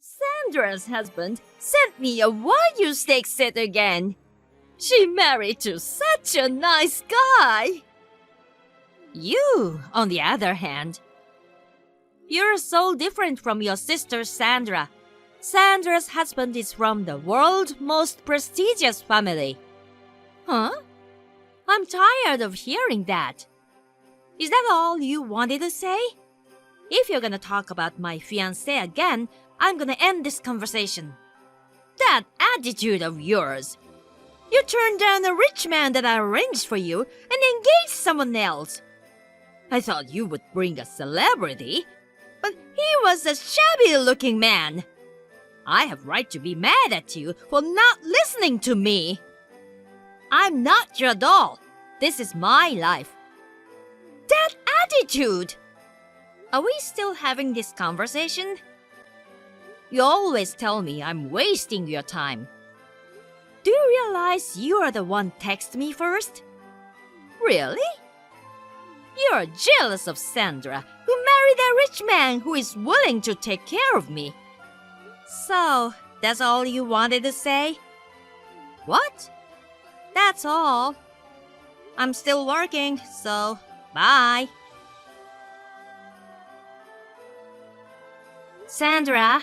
Sandra's husband sent me a Wagyu steak set again. She married to such a nice guy. You, on the other hand, you're so different from your sister Sandra. Sandra's husband is from the world's most prestigious family. Huh? I'm tired of hearing that. Is that all you wanted to say? If you're gonna talk about my fiancé again, I'm gonna end this conversation. That attitude of yours. You turned down a rich man that I arranged for you and engaged someone else. I thought you would bring a celebrity, but he was a shabby-looking man. I have right to be mad at you for not listening to me. I'm not your doll. This is my life. That attitude! Are we still having this conversation? You always tell me I'm wasting your time. Do you realize you are the one text me first? Really? You're jealous of Sandra, who married a rich man who is willing to take care of me. So, that's all you wanted to say? What? That's all. I'm still working, so bye. Sandra,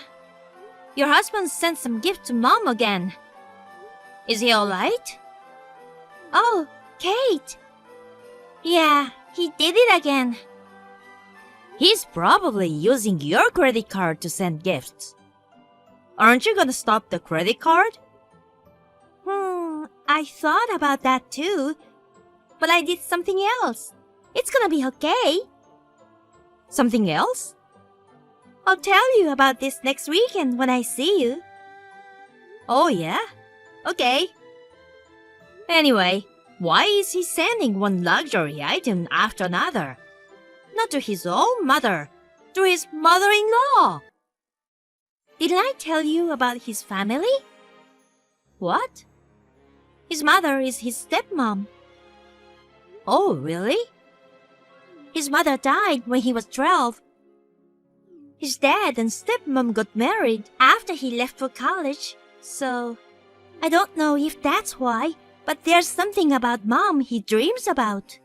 your husband sent some gift to Mom again. Is he alright? Oh, Kate. Yeah, he did it again. He's probably using your credit card to send gifts. Aren't you gonna stop the credit card? I thought about that too. But I did something else. It's gonna be okay. Something else? I'll tell you about this next weekend when I see you. Oh yeah? Okay. Anyway, why is he sending one luxury item after another? Not to his own mother, to his mother-in-law. Didn't I tell you about his family? What? His mother is his stepmom. Oh, really? His mother died when he was 12. His dad and stepmom got married after he left for college, so I don't know if that's why, but there's something about Mom he dreams about.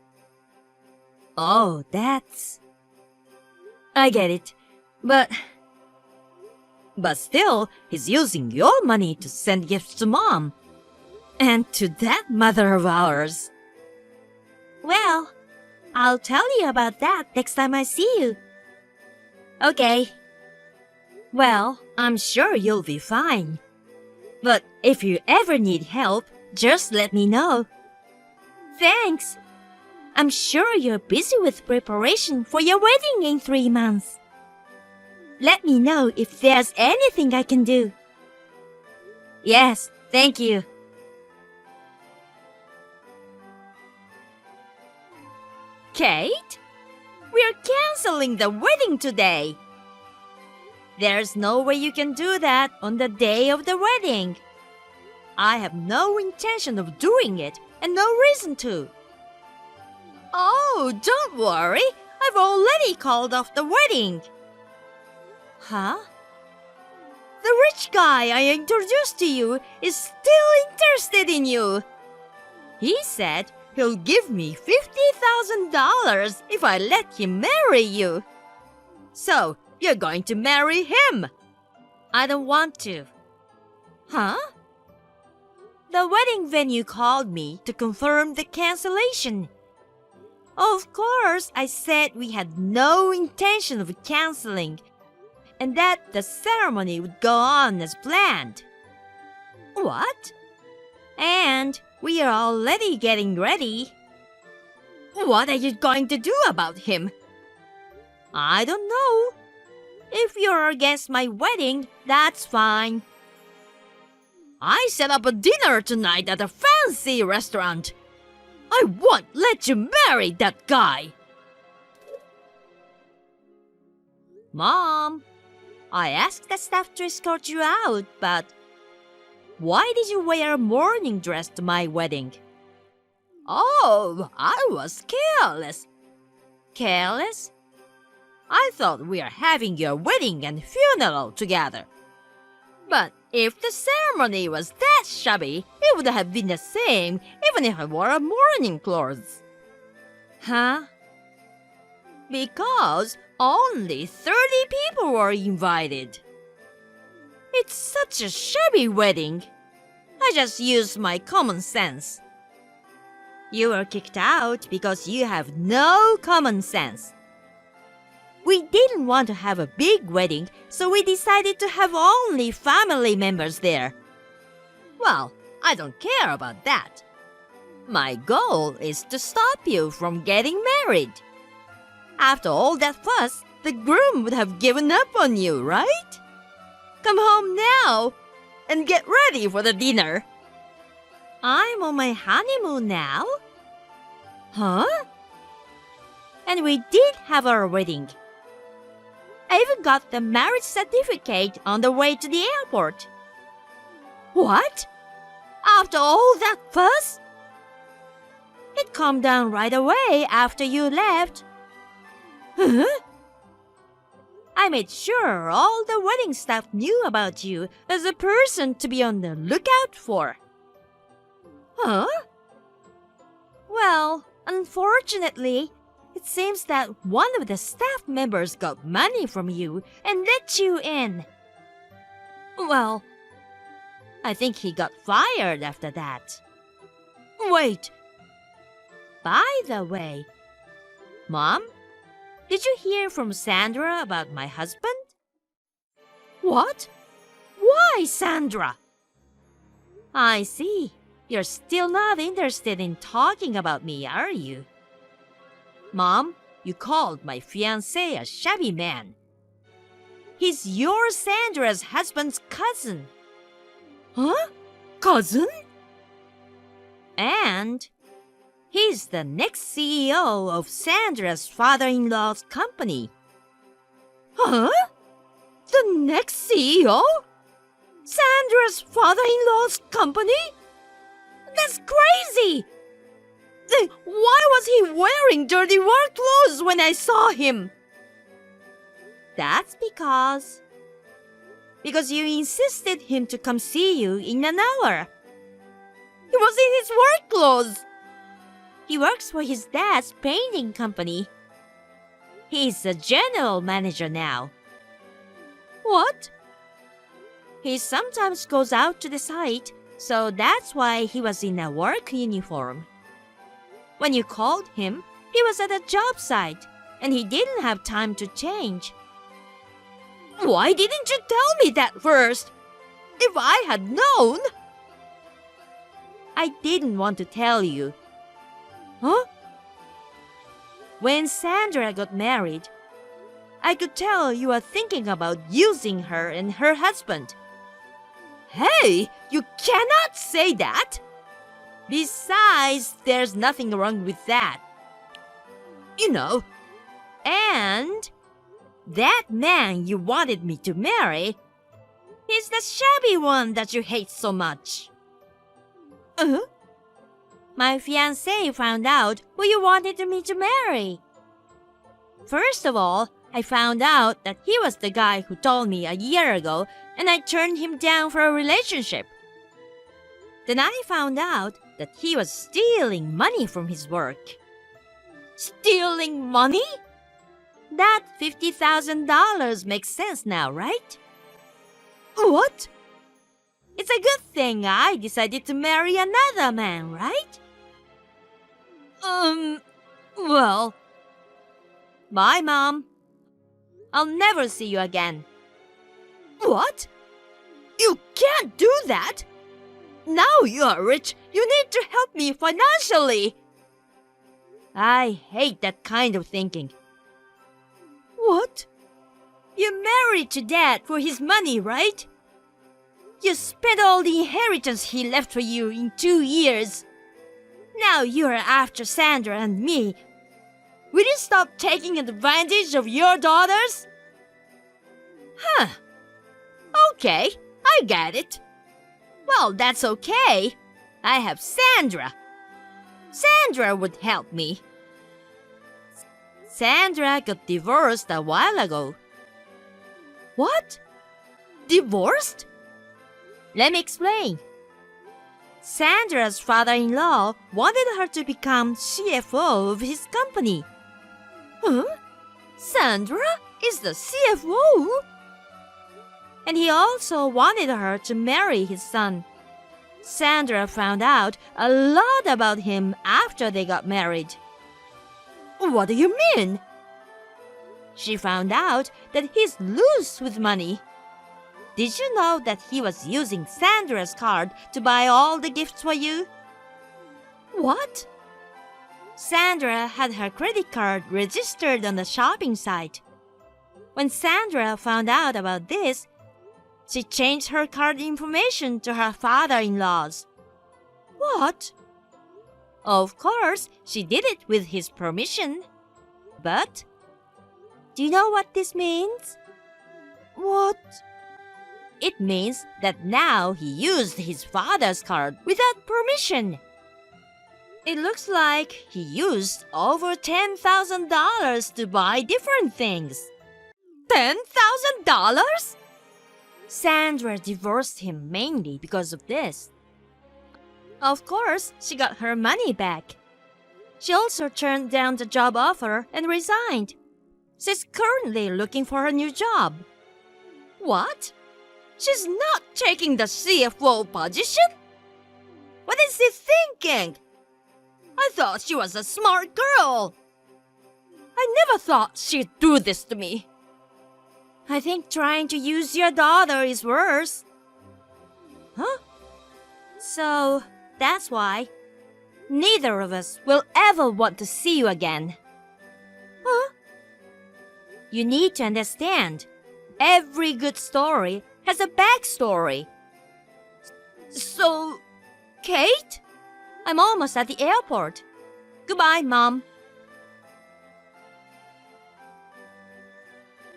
Oh, that's... I get it. But still, he's using your money to send gifts to Mom. And to that mother of ours. Well, I'll tell you about that next time I see you. Okay. Well, I'm sure you'll be fine. But if you ever need help, just let me know. Thanks. I'm sure you're busy with preparation for your wedding in 3 months. Let me know if there's anything I can do. Yes, thank you. Kate? We're canceling the wedding today. There's no way you can do that on the day of the wedding. I have no intention of doing it and no reason to. Oh, don't worry. I've already called off the wedding. Huh? The rich guy I introduced to you is still interested in you. He said he'll give me $50,000 if I let him marry you. So, you're going to marry him. I don't want to. Huh? The wedding venue called me to confirm the cancellation. Of course, I said we had no intention of canceling, and that the ceremony would go on as planned. What? And we are already getting ready. What are you going to do about him? I don't know. If you're against my wedding, that's fine. I set up a dinner tonight at a fancy restaurant. I won't let you marry that guy. Mom, I asked the staff to escort you out, but why did you wear a morning dress to my wedding? Oh, I was careless. Careless? I thought we were having your wedding and funeral together. But if the ceremony was that shabby, it would have been the same even if I wore a mourning clothes. Huh? Because only 30 people were invited. It's such a shabby wedding. I just used my common sense. You were kicked out because you have no common sense. We didn't want to have a big wedding, so we decided to have only family members there. Well, I don't care about that. My goal is to stop you from getting married. After all that fuss, the groom would have given up on you, right? Come home now and get ready for the dinner. I'm on my honeymoon now. Huh? And we did have our wedding. I even got the marriage certificate on the way to the airport. What? After all that fuss? It calmed down right away after you left. Huh? I made sure all the wedding staff knew about you as a person to be on the lookout for. Huh? Well, unfortunately, it seems that one of the staff members got money from you and let you in. Well, I think he got fired after that. Wait. By the way, Mom, did you hear from Sandra about my husband? What? Why, Sandra? I see. You're still not interested in talking about me, are you? Mom, you called my fiancé a shabby man. He's your Sandra's husband's cousin. Huh? Cousin? And he's the next CEO of Sandra's father-in-law's company. Huh? The next CEO? Sandra's father-in-law's company? That's crazy! Then why was he wearing dirty work clothes when I saw him? That's because you insisted him to come see you in an hour. He was in his work clothes. He works for his dad's painting company. He's a general manager now. What? He sometimes goes out to the site, so that's why he was in a work uniform. When you called him, he was at a job site, and he didn't have time to change. Why didn't you tell me that first? If I had known... I didn't want to tell you. Huh? When Sandra got married, I could tell you were thinking about using her and her husband. Hey, you cannot say that! Besides, there's nothing wrong with that. You know, and that man you wanted me to marry is the shabby one that you hate so much. My fiancé found out who you wanted me to marry. First of all, I found out that he was the guy who told me a year ago, and I turned him down for a relationship. Then I found out that he was stealing money from his work. Stealing money? That $50,000 makes sense now, right? What? It's a good thing I decided to marry another man, right? Well... Bye, Mom. I'll never see you again. What? You can't do that! Now you're rich, you need to help me financially! I hate that kind of thinking. What? You married to Dad for his money, right? You spent all the inheritance he left for you in 2 years. Now you're after Sandra and me. Will you stop taking advantage of your daughters? Huh. Okay, I get it. Well, that's okay. I have Sandra. Sandra would help me. Sandra got divorced a while ago. What? Divorced? Let me explain. Sandra's father-in-law wanted her to become CFO of his company. Huh? Sandra is the CFO? And he also wanted her to marry his son. Sandra found out a lot about him after they got married. What do you mean? She found out that he's loose with money. Did you know that he was using Sandra's card to buy all the gifts for you? What? Sandra had her credit card registered on the shopping site. When Sandra found out about this, she changed her card information to her father-in-law's. What? Of course, she did it with his permission. But, do you know what this means? What? It means that now he used his father's card without permission. It looks like he used over $10,000 to buy different things. $10,000? Sandra divorced him mainly because of this. Of course, she got her money back. She also turned down the job offer and resigned. She's currently looking for a new job. What? She's not taking the CFO position? What is she thinking? I thought she was a smart girl. I never thought she'd do this to me. I think trying to use your daughter is worse. Huh? So, that's why neither of us will ever want to see you again. Huh? You need to understand, every good story has a backstory. So, Kate? I'm almost at the airport. Goodbye, Mom.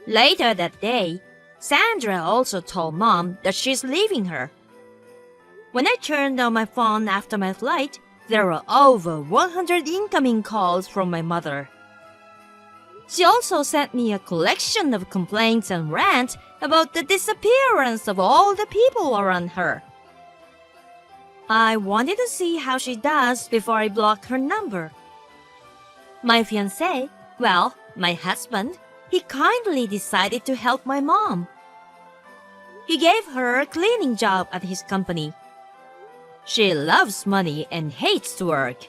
Later that day, Sandra also told Mom that she's leaving her. When I turned on my phone after my flight, there were over 100 incoming calls from my mother. She also sent me a collection of complaints and rants about the disappearance of all the people around her. I wanted to see how she does before I block her number. My fiancé, well, my husband, he kindly decided to help my mom. He gave her a cleaning job at his company. She loves money and hates to work,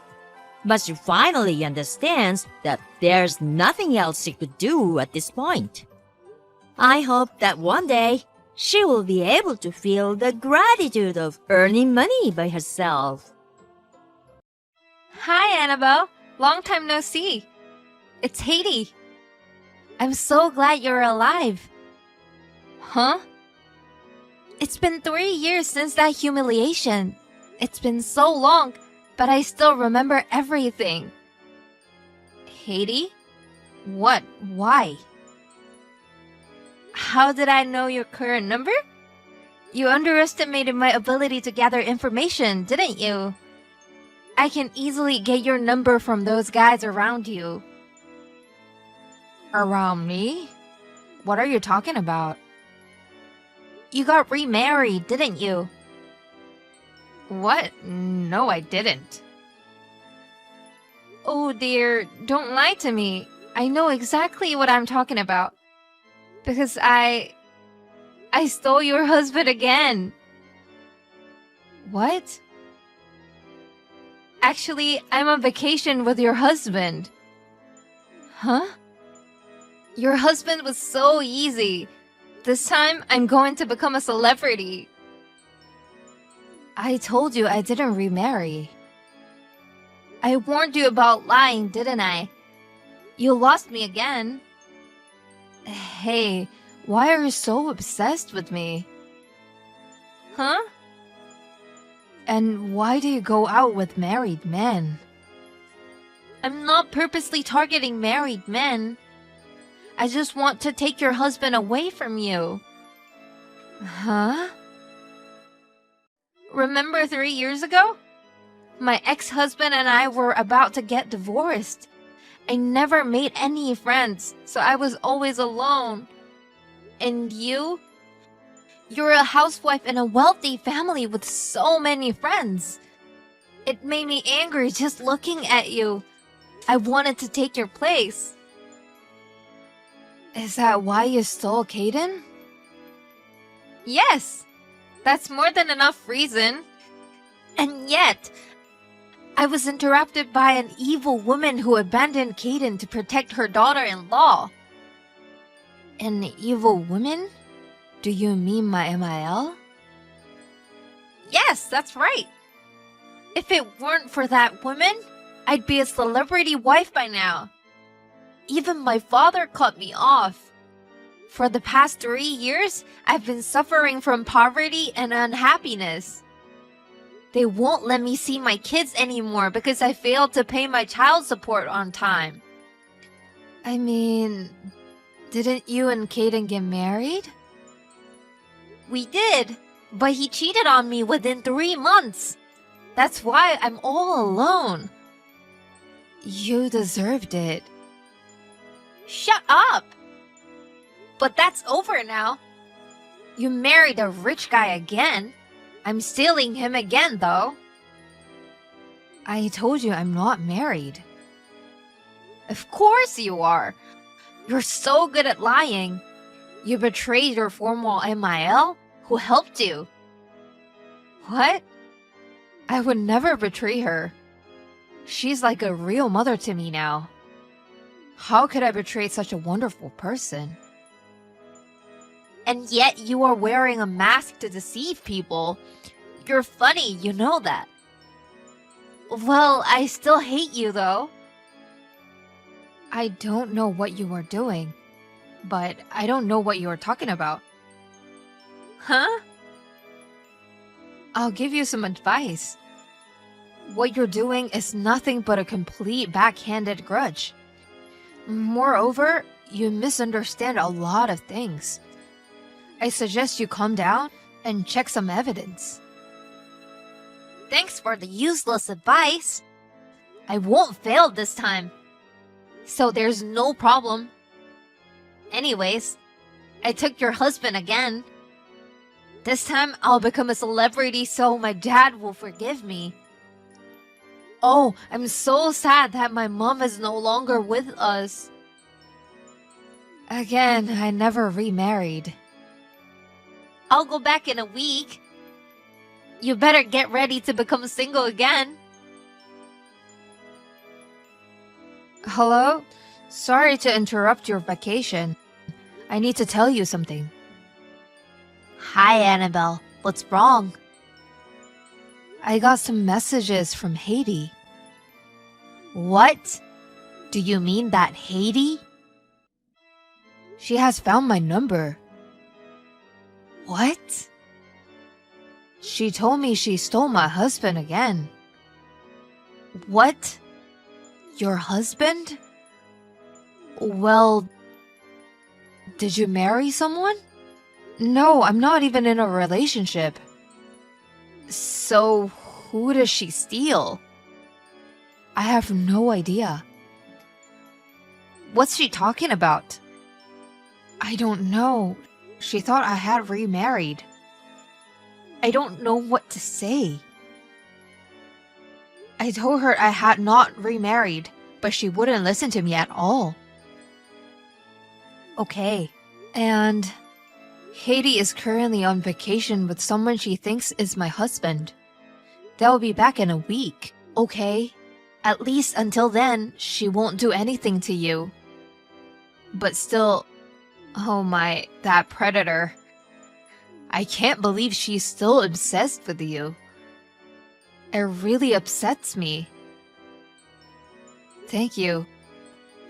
but she finally understands that there's nothing else she could do at this point. I hope that one day she will be able to feel the gratitude of earning money by herself. Hi, Annabelle. Long time no see. It's Haiti. I'm so glad you're alive. Huh? It's been 3 years since that humiliation. It's been so long, but I still remember everything. Haiti? What? Why? How did I know your current number? You underestimated my ability to gather information, didn't you? I can easily get your number from those guys around you. Around me? What are you talking about? You got remarried, didn't you? What? No, I didn't. Oh dear, don't lie to me. I know exactly what I'm talking about. Because I stole your husband again. What? Actually, I'm on vacation with your husband. Huh? Your husband was so easy. This time, I'm going to become a celebrity. I told you I didn't remarry. I warned you about lying, didn't I? You lost me again. Hey, why are you so obsessed with me? Huh? And why do you go out with married men? I'm not purposely targeting married men. I just want to take your husband away from you. Huh? Remember 3 years ago? My ex-husband and I were about to get divorced. I never made any friends, so I was always alone. And you? You're a housewife in a wealthy family with so many friends. It made me angry just looking at you. I wanted to take your place. Is that why you stole Caden? Yes, that's more than enough reason. And yet, I was interrupted by an evil woman who abandoned Caden to protect her daughter-in-law. An evil woman? Do you mean my MIL? Yes, that's right. If it weren't for that woman, I'd be a celebrity wife by now. Even my father cut me off. For the past 3 years, I've been suffering from poverty and unhappiness. They won't let me see my kids anymore because I failed to pay my child support on time. I mean, didn't you and Caden get married? We did, but he cheated on me within 3 months. That's why I'm all alone. You deserved it. Shut up! But that's over now. You married a rich guy again. I'm stealing him again, though. I told you I'm not married. Of course you are. You're so good at lying. You betrayed your former MIL who helped you. What? I would never betray her. She's like a real mother to me now. How could I betray such a wonderful person? And yet you are wearing a mask to deceive people. You're funny, you know that. Well, I still hate you though. I don't know what you are doing, but I don't know what you are talking about. Huh? I'll give you some advice. What you're doing is nothing but a complete backhanded grudge. Moreover, you misunderstand a lot of things. I suggest you calm down and check some evidence. Thanks for the useless advice. I won't fail this time. So there's no problem. Anyways, I took your husband again. This time I'll become a celebrity so my dad will forgive me. Oh, I'm so sad that my mom is no longer with us. Again, I never remarried. I'll go back in a week. You better get ready to become single again. Hello? Sorry to interrupt your vacation. I need to tell you something. Hi, Annabelle. What's wrong? I got some messages from Haiti. What? Do you mean that Haiti? She has found my number. What? She told me she stole my husband again. What? Your husband? Well, did you marry someone? No, I'm not even in a relationship. So, who does she steal? I have no idea. What's she talking about? I don't know. She thought I had remarried. I don't know what to say. I told her I had not remarried, but she wouldn't listen to me at all. Okay, and Haiti is currently on vacation with someone she thinks is my husband. They'll be back in a week, okay? At least until then, she won't do anything to you. But still, oh my, that predator. I can't believe she's still obsessed with you. It really upsets me. Thank you.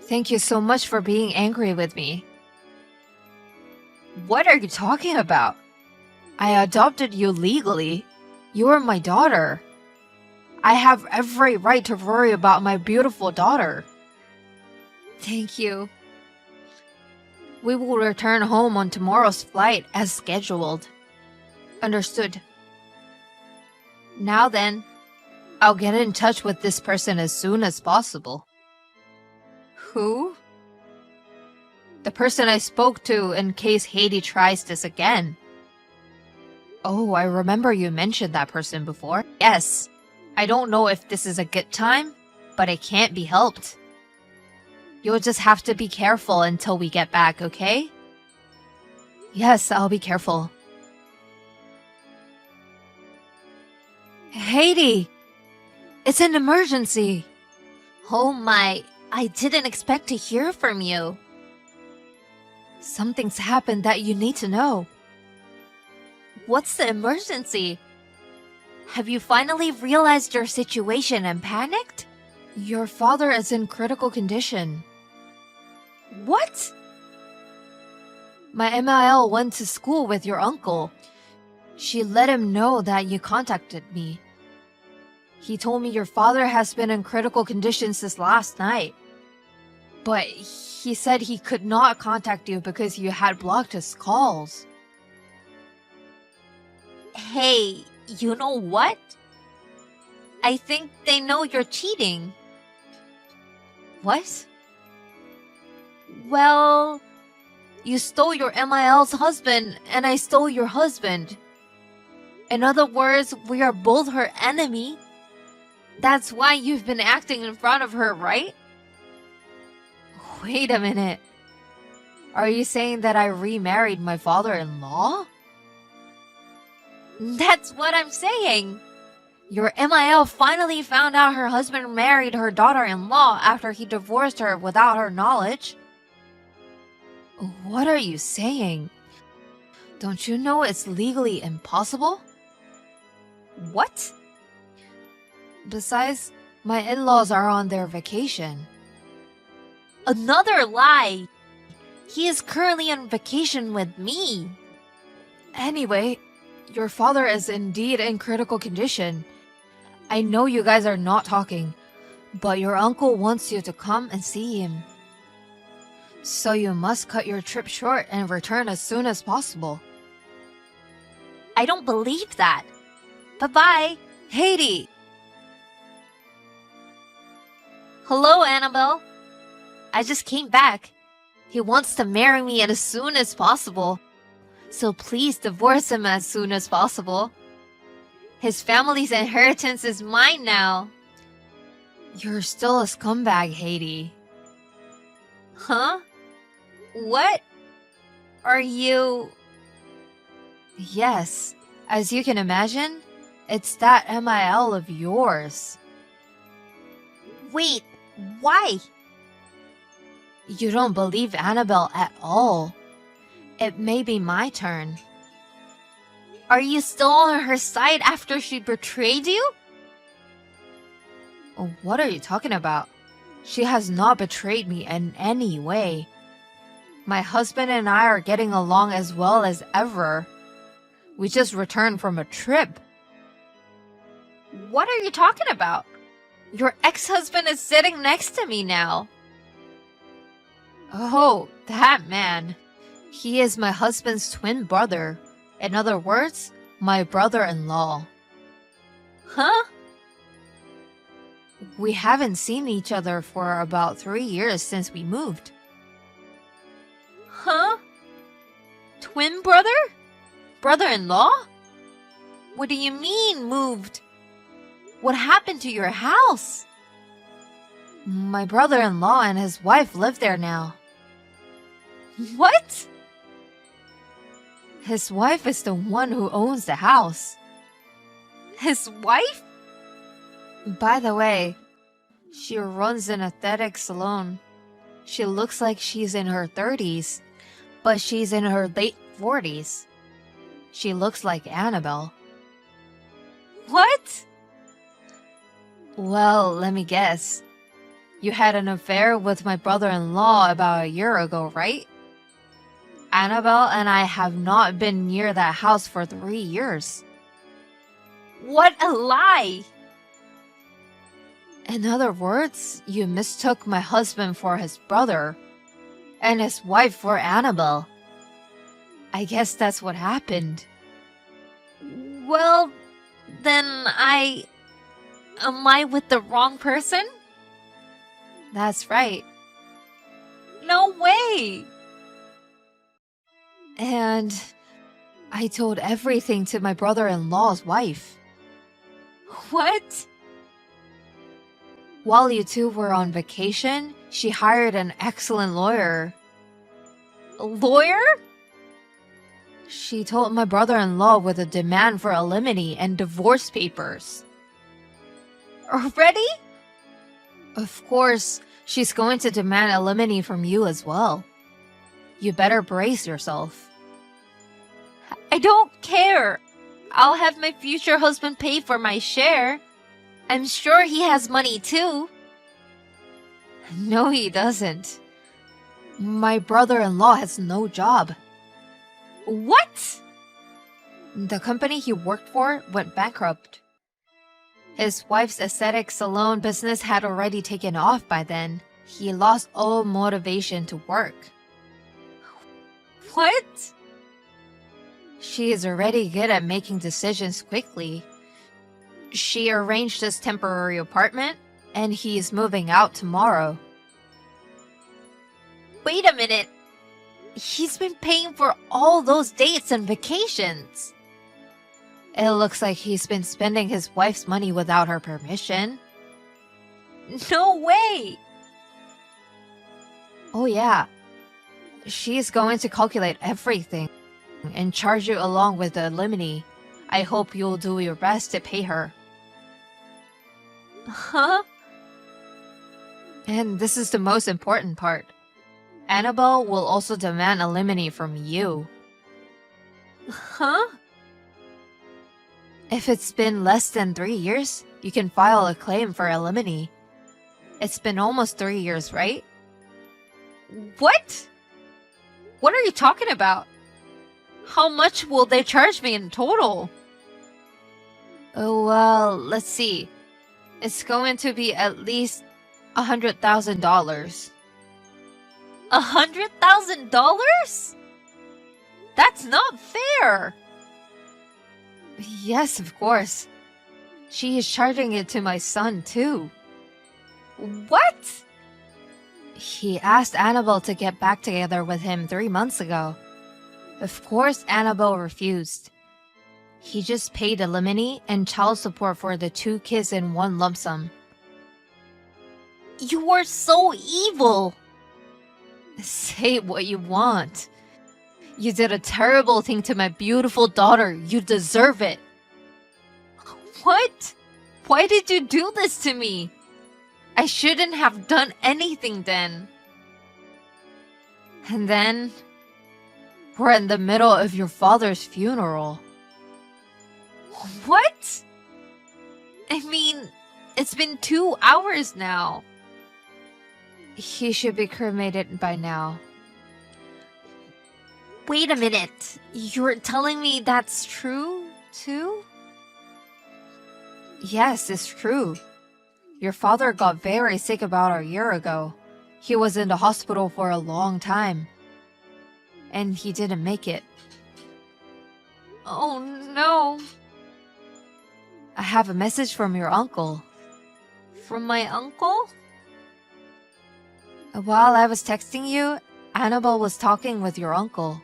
Thank you so much for being angry with me. What are you talking about? I adopted you legally. You are my daughter. I have every right to worry about my beautiful daughter. Thank you. We will return home on tomorrow's flight as scheduled. Understood. Now then, I'll get in touch with this person as soon as possible. Who? The person I spoke to in case Haiti tries this again. Oh, I remember you mentioned that person before. Yes. I don't know if this is a good time, but it can't be helped. You'll just have to be careful until we get back, okay? Yes, I'll be careful. Haiti! It's an emergency! Oh my, I didn't expect to hear from you. Something's happened that you need to know. What's the emergency? Have you finally realized your situation and panicked? Your father is in critical condition. What? My MIL went to school with your uncle. She let him know that you contacted me. He told me your father has been in critical condition since last night. But he said he could not contact you because you had blocked his calls. Hey, you know what? I think they know you're cheating. What? Well, you stole your MIL's husband and I stole your husband. In other words, we are both her enemy. That's why you've been acting in front of her, right? Wait a minute. Are you saying that I remarried my father-in-law? That's what I'm saying. Your MIL finally found out her husband married her daughter-in-law after he divorced her without her knowledge. What are you saying? Don't you know it's legally impossible? What? Besides, my in-laws are on their vacation. Another lie! He is currently on vacation with me. Anyway, your father is indeed in critical condition. I know you guys are not talking, but your uncle wants you to come and see him. So you must cut your trip short and return as soon as possible. I don't believe that. Bye-bye. Haiti! Hello, Annabelle. I just came back. He wants to marry me as soon as possible. So please divorce him as soon as possible. His family's inheritance is mine now. You're still a scumbag, Haiti. Huh? What? Are you... Yes, as you can imagine, it's that MIL of yours. Wait, why? You don't believe Annabelle at all. It may be my turn. Are you still on her side after she betrayed you? What are you talking about? She has not betrayed me in any way. My husband and I are getting along as well as ever. We just returned from a trip. What are you talking about? Your ex-husband is sitting next to me now. Oh, that man. He is my husband's twin brother. In other words, my brother-in-law. Huh? We haven't seen each other for about 3 years since we moved. Huh? Twin brother? Brother-in-law? What do you mean, moved? What happened to your house? My brother-in-law and his wife live there now. What? His wife is the one who owns the house. His wife? By the way, she runs an aesthetic salon. She looks like she's in her 30s, but she's in her late 40s. She looks like Annabelle. What? Well, let me guess. You had an affair with my brother-in-law about a year ago, right? Annabelle and I have not been near that house for 3 years. What a lie! In other words, you mistook my husband for his brother, and his wife for Annabelle. I guess that's what happened. Well, then am I with the wrong person? That's right. No way! And I told everything to my brother-in-law's wife. What? While you two were on vacation, she hired an excellent lawyer. A lawyer? She told my brother-in-law with a demand for alimony and divorce papers. Already? Of course, she's going to demand alimony from you as well. You better brace yourself. I don't care. I'll have my future husband pay for my share. I'm sure he has money too. No, he doesn't. My brother-in-law has no job. What? The company he worked for went bankrupt. His wife's aesthetic salon business had already taken off by then. He lost all motivation to work. What? She is already good at making decisions quickly. She arranged his temporary apartment, and he is moving out tomorrow. Wait a minute. He's been paying for all those dates and vacations. It looks like he's been spending his wife's money without her permission. No way! Oh yeah. She's going to calculate everything and charge you along with the alimony. I hope you'll do your best to pay her. Huh? And this is the most important part. Annabelle will also demand alimony from you. Huh? If it's been less than 3 years, you can file a claim for alimony. It's been almost 3 years, right? What? What are you talking about? How much will they charge me in total? Oh, well, let's see. It's going to be at least $100,000. $100,000? That's not fair! Yes, of course. She is charging it to my son, too. What? He asked Annabelle to get back together with him 3 months ago. Of course, Annabelle refused. He just paid alimony and child support for the 2 kids in one lump sum. You are so evil! Say what you want. You did a terrible thing to my beautiful daughter. You deserve it. What? Why did you do this to me? I shouldn't have done anything then. And then, we're in the middle of your father's funeral. What? I mean, it's been 2 hours now. He should be cremated by now. Wait a minute. You're telling me that's true, too? Yes, it's true. Your father got very sick about a year ago. He was in the hospital for a long time. And he didn't make it. Oh no. I have a message from your uncle. From my uncle? While I was texting you, Annabelle was talking with your uncle.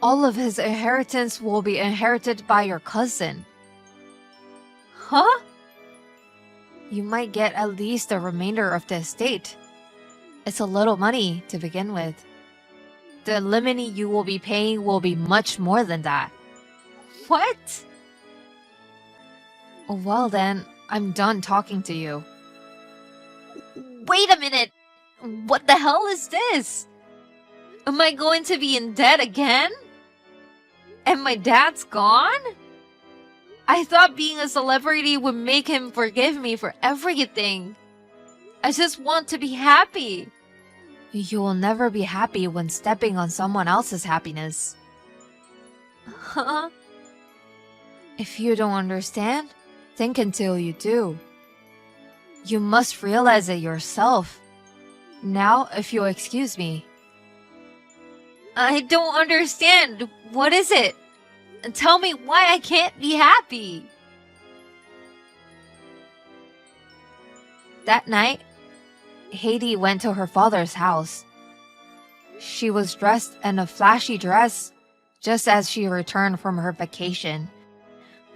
All of his inheritance will be inherited by your cousin. Huh? You might get at least the remainder of the estate. It's a little money to begin with. The alimony you will be paying will be much more than that. What? Well then, I'm done talking to you. Wait a minute! What the hell is this? Am I going to be in debt again? And my dad's gone? I thought being a celebrity would make him forgive me for everything. I just want to be happy. You will never be happy when stepping on someone else's happiness. Huh? If you don't understand, think until you do. You must realize it yourself. Now, if you'll excuse me. I don't understand. What is it? Tell me why I can't be happy. That night, Heidi went to her father's house. She was dressed in a flashy dress, just as she returned from her vacation.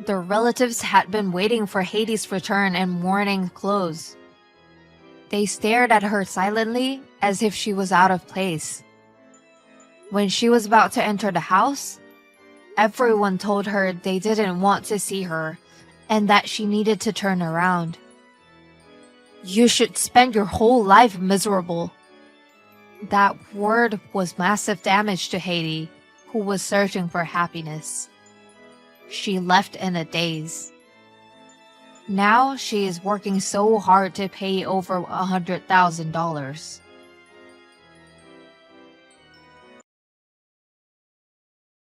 The relatives had been waiting for Heidi's return in mourning clothes. They stared at her silently as if she was out of place. When she was about to enter the house, everyone told her they didn't want to see her and that she needed to turn around. "You should spend your whole life miserable." That word was massive damage to Heidi, who was searching for happiness. She left in a daze. Now she is working so hard to pay over $100,000.